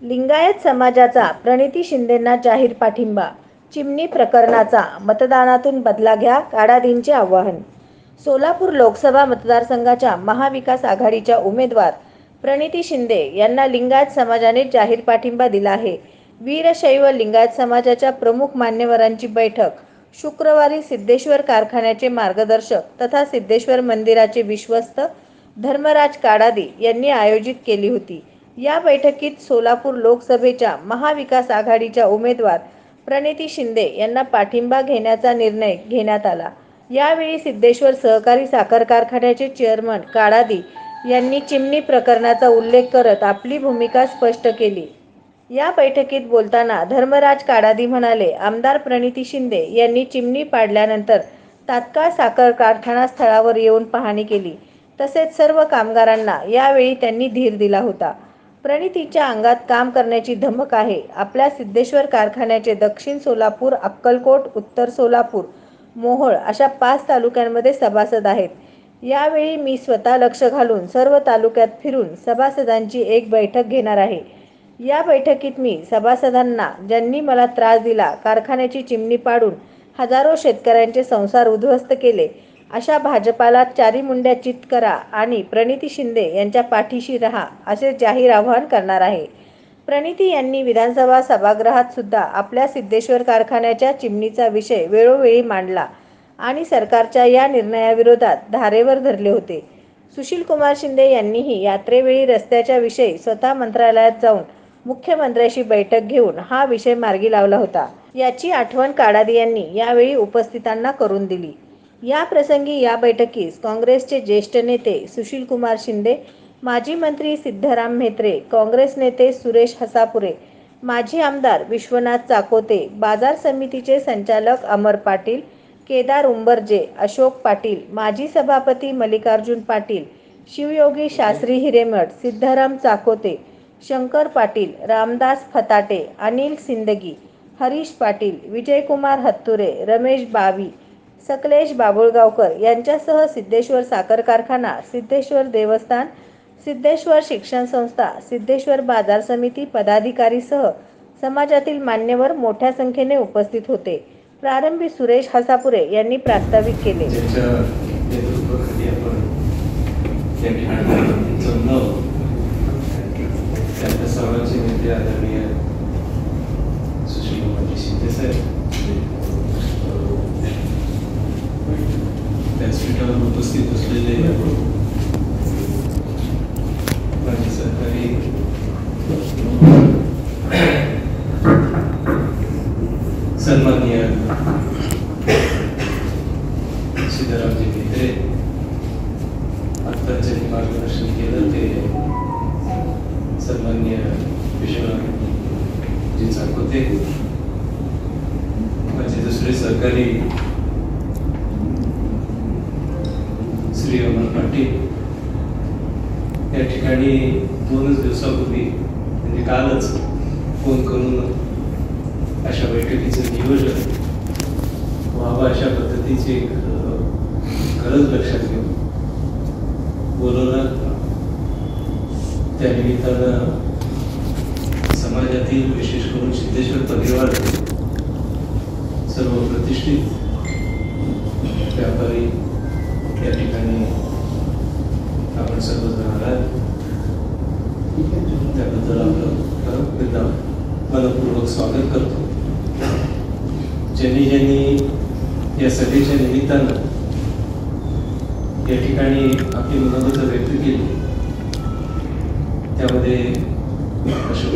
लिंगायत समाजाचा प्रणिती शिंदेंना जाहीर पाठिंबा. चिमणी प्रकरणाचा मतदानातून बदला घ्या, काडादींचे आवाहन. सोलापूर लोकसभा मतदारसंघाच्या महाविकास आघाडीच्या उमेदवार प्रणिती शिंदे यांना लिंगायत समाजाने जाहीर पाठिंबा दिला आहे. वीरशैव लिंगायत समाजाच्या प्रमुख मान्यवरांची बैठक शुक्रवारी सिद्धेश्वर कारखान्याचे मार्गदर्शक तथा सिद्धेश्वर मंदिराचे विश्वस्त धर्मराज काडादी यांनी आयोजित केली होती. या बैठकीत सोलापूर लोकसभेच्या महाविकास आघाडीच्या उमेदवार प्रणिती शिंदे यांना पाठिंबा घेण्याचा निर्णय घेण्यात आला. यावेळी सिद्धेश्वर सहकारी साखर कारखान्याचे चेअरमन काडादी यांनी चिमणी प्रकरणाचा उल्लेख करत आपली भूमिका स्पष्ट केली. या बैठकीत बोलताना धर्मराज काडादी म्हणाले, आमदार प्रणिती शिंदे यांनी चिमणी पाडल्यानंतर तात्काळ साखर कारखाना स्थळावर येऊन पाहणी केली. तसेच सर्व कामगारांना यावेळी त्यांनी धीर दिला होता. प्रणितीच्या अंगात काम करण्याची धमक आहे. आपल्या सिद्धेश्वर कारखान्याचे दक्षिण सोलापूर, अक्कलकोट, उत्तर सोलापूर, मोहोळ अशा 5 तालुक्यांमध्ये सभासद आहेत. यावेळी मी स्वतः लक्ष घालून सर्व तालुक्यात फिरून सभासदांची एक बैठक घेणार आहे. या बैठकीत मी सभासदांना ज्यांनी मला त्रास दिला, कारखान्याची चिमणी पाडून हजारो शेतकऱ्यांचे संसार उद्ध्वस्त केले, अशा भाजपाला चारी मुंड्या चित करा आणि प्रणिती शिंदे यांच्या पाठीशी राहा, असे जाहीर आवाहन करणार आहे. प्रणिती यांनी विधानसभा सभागृहात सुद्धा आपल्या सिद्धेश्वर कारखान्याच्या चिमणीचा विषय वेळोवेळी मांडला आणि सरकारच्या या निर्णयाविरोधात धारेवर धरले होते. सुशीलकुमार शिंदे यांनीही यात्रेवेळी रस्त्याच्या विषयी स्वतः मंत्रालयात जाऊन मुख्यमंत्र्यांशी बैठक घेऊन हा विषय मार्गी लावला होता. याची आठवण काडादी यांनी यावेळी उपस्थितांना करून दिली. या प्रसंगी या बैठकीस काँग्रेसचे ज्येष्ठ नेते सुशीलकुमार शिंदे, माजी मंत्री सिद्धराम म्हेत्रे, काँग्रेस नेते सुरेश हसापुरे, माजी आमदार विश्वनाथ चाकोते, बाजार समितीचे संचालक अमर पाटील, केदार उंबर्जे, अशोक पाटील, माजी सभापती मल्लिकार्जुन पाटील, शिवयोगी शास्त्री हिरेमठ, सिद्धराम चाकोते, शंकर पाटील, रामदास फताटे, अनिल सिंदगी, हरीश पाटील, विजयकुमार हत्तुरे, रमेश बावी, सकलेश बाबुळगावकर यांच्यासह सिद्धेश्वर साखर कारखाना, सिद्धेश्वर देवस्थान, सिद्धेश्वर शिक्षण संस्था, सिद्धेश्वर बाजार समिती पदाधिकारीसह समाजातील मान्यवर मोठ्या संख्येने उपस्थित होते. प्रारंभी सुरेश हसापुरे यांनी प्रास्ताविक केले. व्यासपीठावर उपस्थित असलेले माजी सरकारी सन्माननीय सिद्धरामजी म्हेत्रे, आता ज्यांनी मार्गदर्शन केलं ते सन्माननीय विश्वनाथजी चाकोते, माझे दुसरे सहकारी श्री अमर पाटील. या ठिकाणी 2 दिवसापूर्वी म्हणजे कालच फोन करून अशा बैठकीचं नियोजन व्हावं अशा पद्धतीची गरज लक्षात घेऊन बोलवलं. त्या निमित्तानं समाजातील विशेष करून सिद्धेश्वर परिवार, सर्व प्रतिष्ठित व्यापारी या ठिकाणी आपण सर्वजण आलात, त्याबद्दल आपलं मनपूर्वक स्वागत करतो. ज्यांनी या सभेच्या निमित्तानं या ठिकाणी आपली मनोगत व्यक्त केली, त्यामध्ये अशोक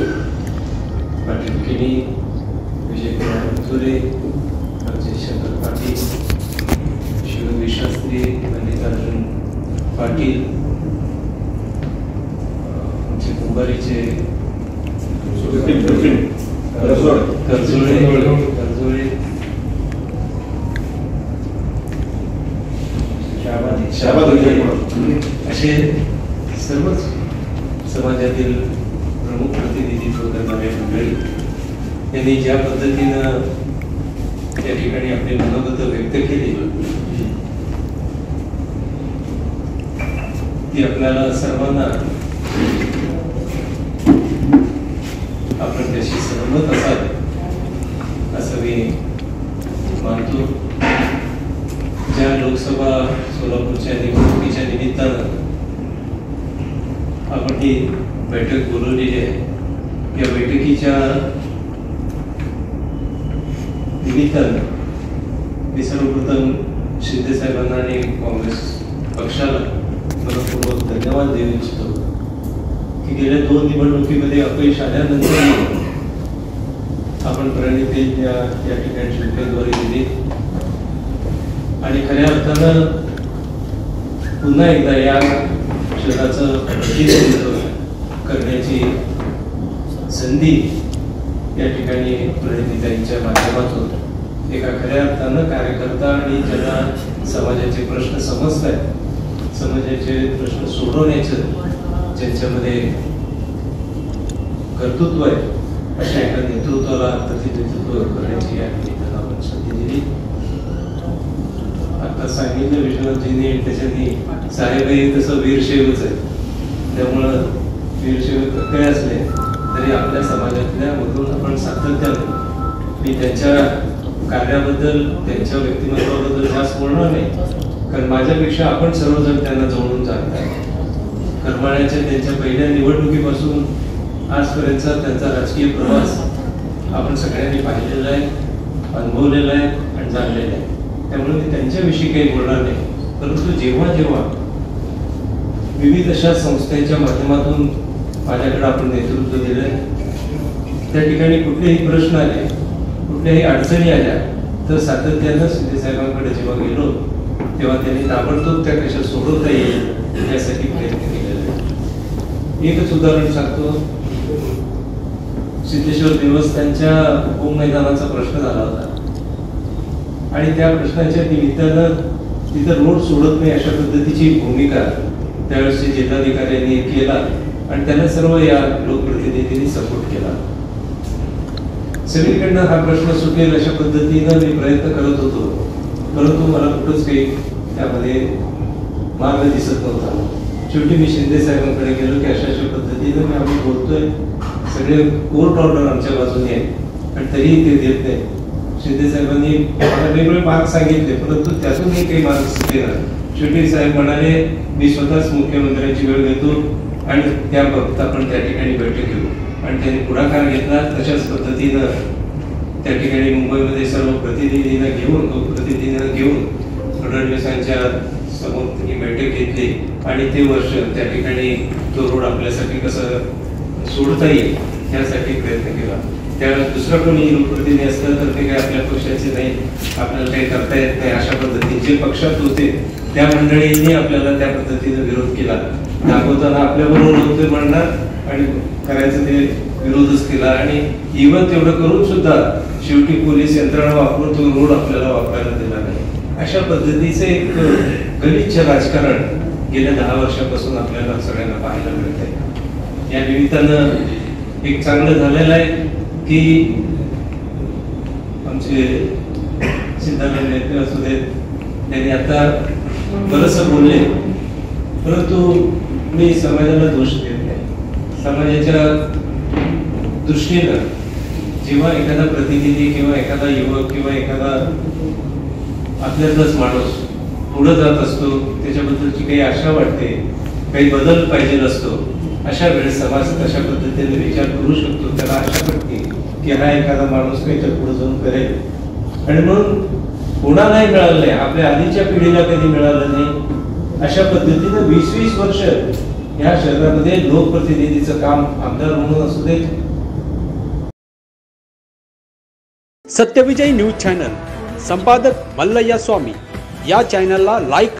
पाटील केणी, विजयकुमार हत्तुरे, शंकर पाटील, शिवयोगी शास्त्री, मल्लिकार्जुन पाटील, आमचे कुंभारीचे करजोळे, असे सर्वच समाजातील प्रमुख प्रतिनिधित्व करणारे मंडळी यांनी ज्या पद्धतीनं या ठिकाणी आपले मनोगत व्यक्त केले, ती आपल्याला सर्वांना ही बैठक बोलवलेली आहे. या बैठकीच्या निमित्तानं मी सर्वप्रथम शिंदे साहेबांना आणि काँग्रेस पक्षाला मनपूर्वक धन्यवाद देऊ इच्छितो की गेल्या 2 निवडणुकीमध्ये अपयश आल्यानंतर आपण प्रणिती या ठिकाणी उमेदवारी दिली आणि खऱ्या अर्थानं पुन्हा एकदा या शहराचं प्रतिनिधित्व करण्याची संधी या ठिकाणी प्रणितीताईंच्या माध्यमातून एका खऱ्या अर्थानं कार्यकर्ता आणि ज्यांना समाजाचे प्रश्न समजत आहेत, समाजाचे प्रश्न सोडवण्याचं ज्यांच्यामध्ये कर्तृत्व आहे अशा एका नेतृत्वाला प्रतिनिधित्व करण्याची या निमित्तानं आपण संधी दिली. आता सांगितलं विश्वनाथजींनी, त्याच्यानी सारे काही तसं वीरशैवच आहे. त्यामुळं वीरशैव काही असले तरी आपल्या समाजातल्या मधून आपण सातत्याने, मी त्यांच्या कार्याबद्दल त्यांच्या व्यक्तिमत्वाबद्दल जास्त बोलणार नाही, कारण माझ्यापेक्षा आपण सर्वजण त्यांना जवळून जाणतात. करमाळ्याच्या त्यांच्या पहिल्या निवडणुकीपासून आजपर्यंतचा त्यांचा राजकीय प्रवास आपण सगळ्यांनी पाहिलेला आहे, अनुभवलेला आहे आणि जाणलेला आहे. त्यामुळे मी त्यांच्याविषयी काही बोलणार नाही. परंतु जेव्हा जेव्हा विविध अशा संस्थांच्या माध्यमातून माझ्याकडे आपण नेतृत्व दिलंय, त्या ठिकाणी कुठलेही प्रश्न आले, कुठल्याही अडचणी आल्या तर सातत्यानं शिंदे साहेबांकडे जेव्हा गेलो तेव्हा त्यांनी ताबडतोब त्या कशा सोडवता येईल यासाठी प्रयत्न केलेला आहे. एकच उदाहरण सांगतो. सिद्धेश्वर देवस्थानच्या होम मैदानाचा प्रश्न झाला होता आणि त्या प्रश्नाच्या निमित्तानं तिथं रोड सोडत नाही अशा पद्धतीची भूमिका त्यावेळेसच्या जिल्हाधिकाऱ्यांनी केला आणि त्यांना सर्व या लोकप्रतिनिधींनी सपोर्ट केला. सगळीकडनं हा प्रश्न सुटेल अशा पद्धतीनं मी प्रयत्न करत होतो, परंतु मला कुठंच काही त्यामध्ये मार्ग दिसत नव्हता. शेवटी मी शिंदे साहेबांकडे गेलो की अशा पद्धतीनं मी आम्ही बोलतोय, सगळे कोर्ट ऑर्डर आमच्या बाजूने आहे आणि तरीही ते देत नाही. शिंदे साहेबांनी मला वेगवेगळे मार्ग सांगितले, परंतु त्यातूनही काही मार्ग सुटेना. शेवटी साहेब म्हणाले मी स्वतःच मुख्यमंत्र्यांची वेळ घेतो आणि त्या बाबतीत आपण त्या ठिकाणी बैठक घेऊ. आणि त्यांनी पुढाकार घेतला. तशाच पद्धतीनं त्या ठिकाणी मुंबईमध्ये सर्व प्रतिनिधींना घेऊन फडणवीसांच्या समोर त्यांनी बैठक घेतली आणि ते वर्ष त्या ठिकाणी तो रोड आपल्यासाठी कसं सोडता येईल यासाठी प्रयत्न केला. त्यावेळेस दुसरा कोणी लोकप्रतिनिधी असतं तर ते काही आपल्या पक्षाचे नाही, आपल्याला काही करता येत नाही अशा पद्धतीने जे पक्षात होते त्या मंडळींनी आपल्याला त्या पद्धतीने विरोध केला. दाखवताना आपल्याबरोबर होते म्हणणार आणि करायचं ते विरोधच केला आणि इव्हन तेवढं करून सुद्धा शेवटी पोलीस यंत्रणा वापरून तो रोड आपल्याला वापरायला दिला नाही. अशा पद्धतीचे एक गलिच्छ राजकारण गेल्या 10 वर्षापासून आपल्याला सगळ्यांना पाहायला मिळत आहे. या निमित्तानं एक चांगलं झालेलं आहे की आमचे सिद्धार्थ नेते असू देत, त्यांनी आता बरंचसं बोलले, परंतु मी समाजाला दोष देत नाही. समाजाच्या दृष्टीनं जेव्हा एखादा प्रतिनिधी किंवा एखादा युवक किंवा एखादा आपल्यातलाच माणूस पुढे जात असतो, त्याच्याबद्दलची काही आशा वाटते, काही बदल पाहिजे असतो, अशा वेळेस समाज तशा पद्धतीने विचार करू शकतो. त्याला आशा वाटते की हा एखादा माणूस काहीतरी पुढे जाऊन करेल आणि म्हणून कोणालाही मिळालं नाही, आपल्या आधीच्या पिढीला कधी मिळालं नाही. अशा पद्धतीने 20-20 वर्ष या शहरामध्ये लोकप्रतिनिधीचं काम आमदार म्हणून असू दे. सत्यविजय न्यूज चॅनल संपादक मल्लय्या स्वामी या चॅनलला लाईक